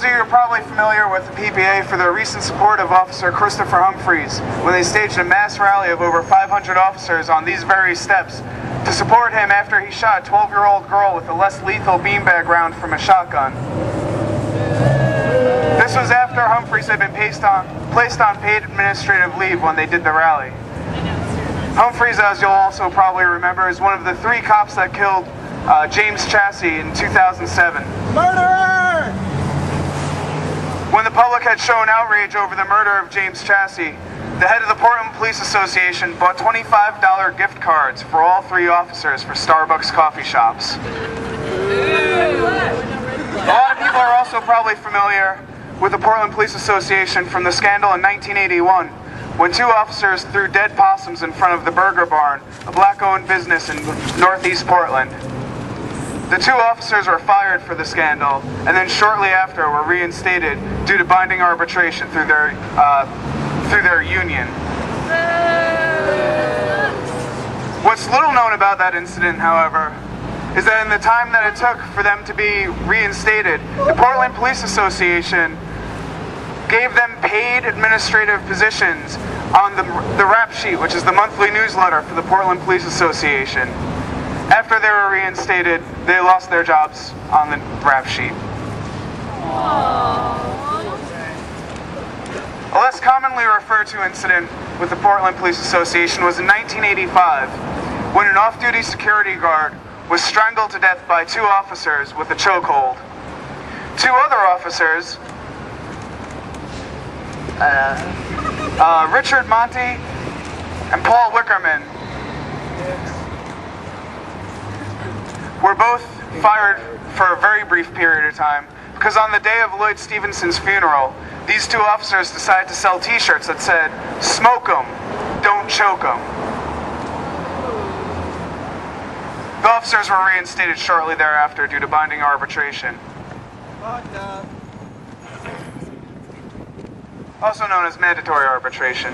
Those of you are probably familiar with the PPA for their recent support of Officer Christopher Humphreys when they staged a mass rally of over 500 officers on these very steps to support him after he shot a 12-year-old girl with a less lethal beanbag round from a shotgun. This was after Humphreys had been placed on paid administrative leave when they did the rally. Humphreys, as you'll also probably remember, is one of the 3 cops that killed James Chassie in 2007. Murderer! When the public had shown outrage over the murder of James Chassie, the head of the Portland Police Association bought $25 gift cards for all 3 officers for Starbucks coffee shops. A lot of people are also probably familiar with the Portland Police Association from the scandal in 1981, when 2 officers threw dead possums in front of the Burger Barn, a black-owned business in northeast Portland. The 2 officers were fired for the scandal, and then shortly after were reinstated due to binding arbitration through their union. What's little known about that incident, however, is that in the time that it took for them to be reinstated, the Portland Police Association gave them paid administrative positions on the rap sheet, which is the monthly newsletter for the Portland Police Association. After they were reinstated, they lost their jobs on the rap sheet. A less commonly referred to incident with the Portland Police Association was in 1985, when an off-duty security guard was strangled to death by 2 officers with a chokehold. 2 other officers, Richard Monty and Paul Wickerman, were both fired for a very brief period of time because on the day of Lloyd Stevenson's funeral, these 2 officers decided to sell t-shirts that said, "Smoke 'em, don't choke 'em." The officers were reinstated shortly thereafter due to binding arbitration. Also known as mandatory arbitration.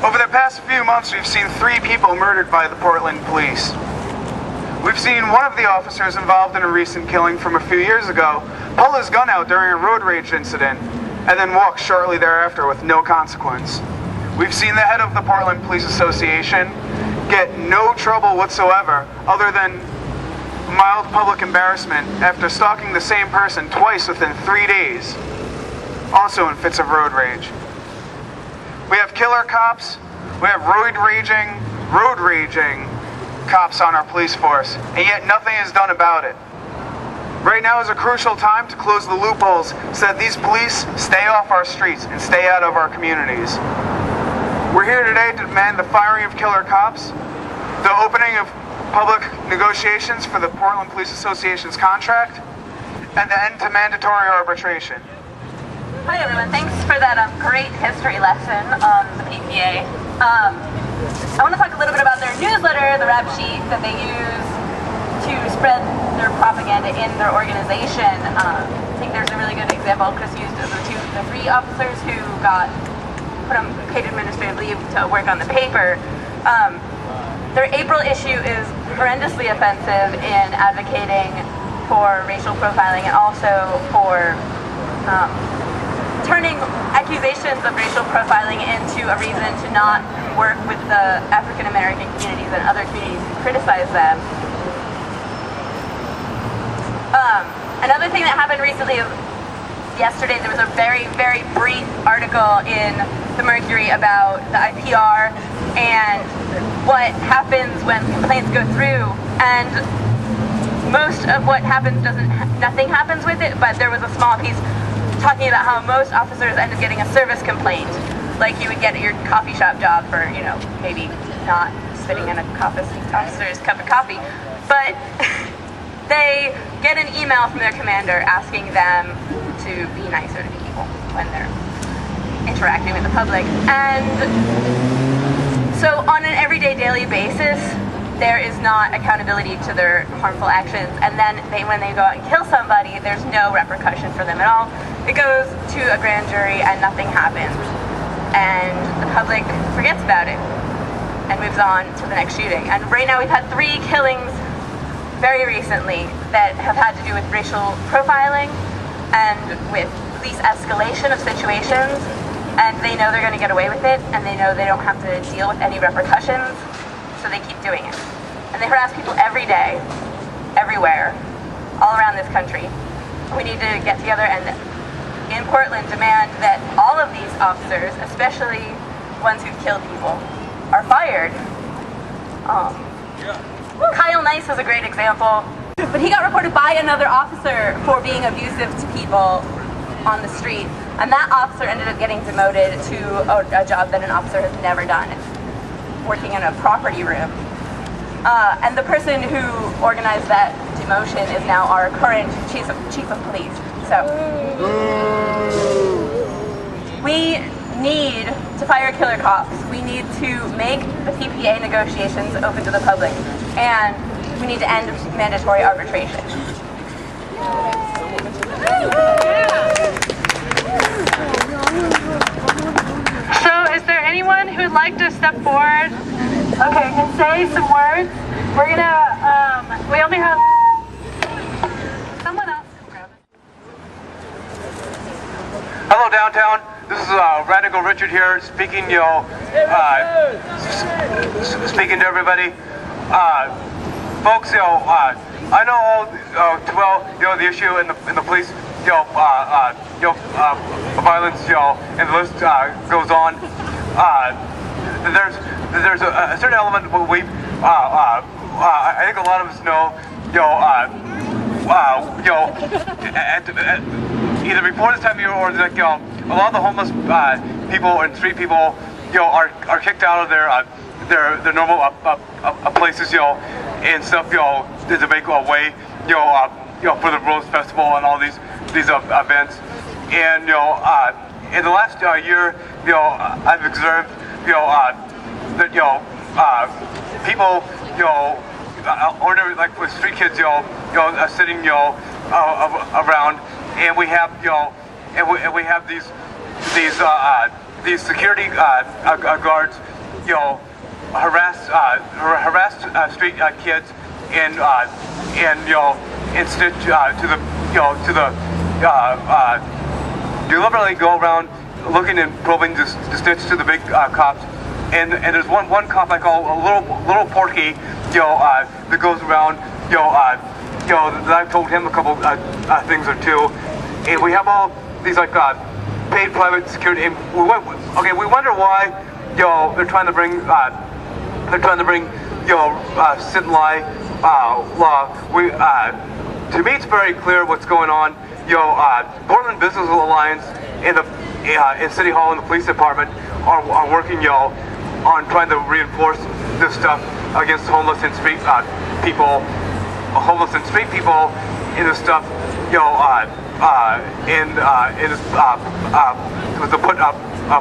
Over the past few months, we've seen 3 people murdered by the Portland police. We've seen one of the officers involved in a recent killing from a few years ago pull his gun out during a road rage incident and then walk shortly thereafter with no consequence. We've seen the head of the Portland Police Association get no trouble whatsoever other than mild public embarrassment after stalking the same person twice within 3 days, also in fits of road rage. We have killer cops, we have road raging cops on our police force, and yet nothing is done about it. Right now is a crucial time to close the loopholes so that these police stay off our streets and stay out of our communities. We're here today to demand the firing of killer cops, the opening of public negotiations for the Portland Police Association's contract, and the end to mandatory arbitration. Hi everyone, thanks for that great history lesson on the PPA. I want to talk a little bit about their newsletter, the rap sheet that they use to spread their propaganda in their organization. I think there's a really good example Chris used of the 3 officers who got put on paid administrative leave to work on the paper. Their April issue is horrendously offensive in advocating for racial profiling and also for turning accusations of racial profiling into a reason to not work with the African American communities and other communities who criticize them. Another thing that happened recently is yesterday there was a very, very brief article in the Mercury about the IPR and what happens when complaints go through, and most of what happens nothing happens with it, but there was a small piece talking about how most officers end up getting a service complaint, like you would get at your coffee shop job for, maybe not spitting in a officer's cup of coffee, but they get an email from their commander asking them to be nicer to people when they're interacting with the public. And so on an everyday, daily basis, there is not accountability to their harmful actions, and then when they go out and kill somebody, there's no repercussion for them at all. It goes to a grand jury and nothing happens, and the public forgets about it and moves on to the next shooting. And right now we've had 3 killings very recently that have had to do with racial profiling. and with police escalation of situations, and they know they're going to get away with it, and they know they don't have to deal with any repercussions, so they keep doing it. And they harass people every day, everywhere, all around this country. We need to get together and, in Portland, demand that all of these officers, especially ones who've killed people, are fired. Kyle Nice is a great example, but he got reported by another officer for being abusive to people on the street, and that officer ended up getting demoted to a job that an officer has never done, working in a property room. And the person who organized that demotion is now our current chief of police. So we need to fire killer cops. We need to make the PPA negotiations open to the public, and we need to end mandatory arbitration. So is there anyone who would like to step forward? Okay, can say some words. We're gonna, we only have someone else can grab it. Hello, downtown. This is Radical Richard here, speaking, speaking to everybody. Folks, I know all too well, the issue in the police, violence, and the list goes on. There's a certain element that we, I think a lot of us know, either before this time of year or like, a lot of the homeless people and street people, are kicked out of their normal places, and stuff, to make a way, for the Rose Festival and all these events. And in the last year, I've observed, that people, ordinary, like with street kids, sitting, around, and we have, and we have these security guards, harass street kids, and snitch to the deliberately go around looking and probing the snitch to the big cops. And there's one cop I call a little Porky, that goes around, that I've told him a couple things or two, and we have all these like paid private security. And we wonder why, they're trying to bring sit and lie law. To me, it's very clear what's going on. Portland Business Alliance and in City Hall and the police department are working, on trying to reinforce this stuff against homeless and street people. Homeless and street people in this stuff, to put up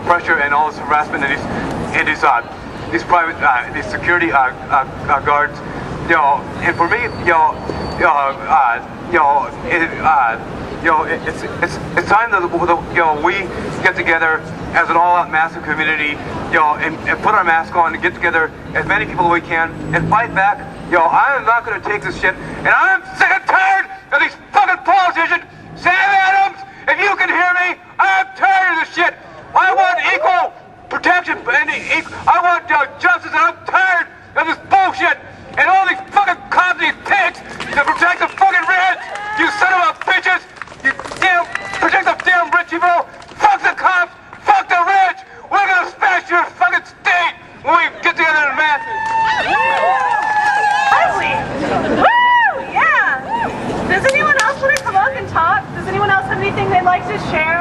pressure and all this harassment and these private these security guards. And for me, it's time that we get together as an all-out massive community, and put our mask on and get together as many people as we can and fight back. I am not going to take this shit, and I'm sick and tired of these fucking politicians. Sam Adams, if you can hear me, I'm tired of this shit. I want equal protection, and I want justice, and I'm tired of this bullshit. And all these fucking cops, these pigs, to protect the fucking rich. You son of a bitches. You damn, protect the damn rich people. Fuck the cops. Fuck the rich. We're gonna smash your fucking state when we get together in masses. Woo! Yeah! Does anyone else want to come up and talk? Does anyone else have anything they'd like to share?